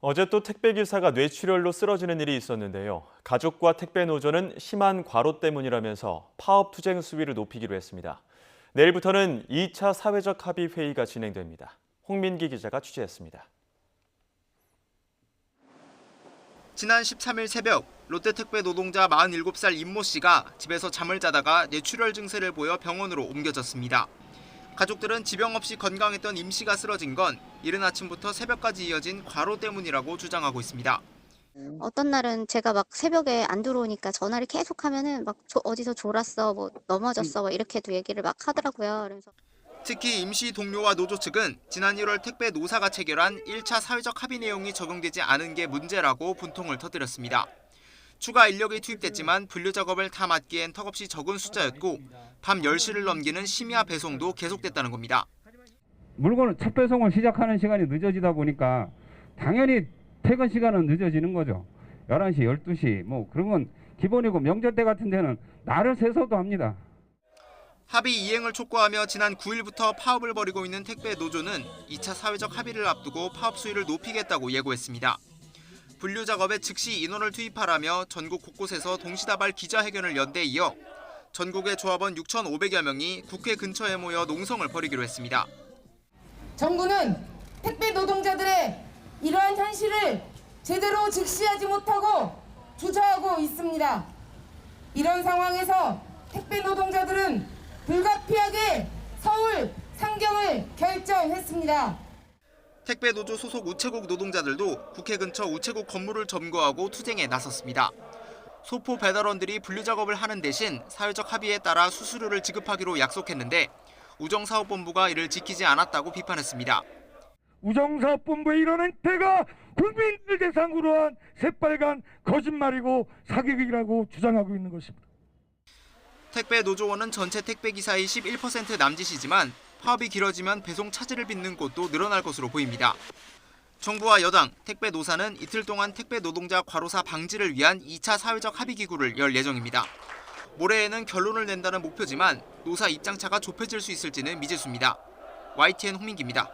어제 또 택배기사가 뇌출혈로 쓰러지는 일이 있었는데요. 가족과 택배노조는 심한 과로 때문이라면서 파업 투쟁 수위를 높이기로 했습니다. 내일부터는 2차 사회적 합의 회의가 진행됩니다. 홍민기 기자가 취재했습니다. 지난 13일 새벽 롯데택배 노동자 47살 임모 씨가 집에서 잠을 자다가 뇌출혈 증세를 보여 병원으로 옮겨졌습니다. 가족들은 지병 없이 건강했던 임 씨가 쓰러진 건 이른 아침부터 새벽까지 이어진 과로 때문이라고 주장하고 있습니다. 어떤 날은 제가 막 새벽에 안 들어오니까 전화를 계속 하면은 막 어디서 졸았어, 뭐 넘어졌어, 뭐 이렇게도 얘기를 막 하더라고요. 그래서 특히 임 씨 동료와 노조 측은 지난 1월 택배 노사가 체결한 1차 사회적 합의 내용이 적용되지 않은 게 문제라고 분통을 터뜨렸습니다. 추가 인력이 투입됐지만 분류 작업을 다 맡기엔 턱없이 적은 숫자였고 밤 10시를 넘기는 심야 배송도 계속됐다는 겁니다. 물건을 첫 배송을 시작하는 시간이 늦어지다 보니까 당연히 퇴근 시간은 늦어지는 거죠. 11시, 12시 뭐 그런 건 기본이고 명절 때 같은 데는 날을 새서도 합니다. 합의 이행을 촉구하며 지난 9일부터 파업을 벌이고 있는 택배 노조는 2차 사회적 합의를 앞두고 파업 수위를 높이겠다고 예고했습니다. 분류 작업에 즉시 인원을 투입하라며 전국 곳곳에서 동시다발 기자회견을 연 데 이어 전국의 조합원 6,500여 명이 국회 근처에 모여 농성을 벌이기로 했습니다. 정부는 택배 노동자들의 이러한 현실을 제대로 직시하지 못하고 주저하고 있습니다. 이런 상황에서 택배 노동자들은 불가피하게 서울 상경을 결정했습니다. 택배 노조 소속 우체국 노동자들도 국회 근처 우체국 건물을 점거하고 투쟁에 나섰습니다. 소포 배달원들이 분류 작업을 하는 대신 사회적 합의에 따라 수수료를 지급하기로 약속했는데 우정사업본부가 이를 지키지 않았다고 비판했습니다. 우정사업본부의 이런 행태가 국민들 대상으로 한 새빨간 거짓말이고 사기극이라고 주장하고 있는 것입니다. 택배 노조원은 전체 택배 기사의 11% 남짓이지만 파업이 길어지면 배송 차질을 빚는 곳도 늘어날 것으로 보입니다. 정부와 여당, 택배 노사는 이틀 동안 택배 노동자 과로사 방지를 위한 2차 사회적 합의 기구를 열 예정입니다. 모레에는 결론을 낸다는 목표지만 노사 입장차가 좁혀질 수 있을지는 미지수입니다. YTN 홍민기입니다.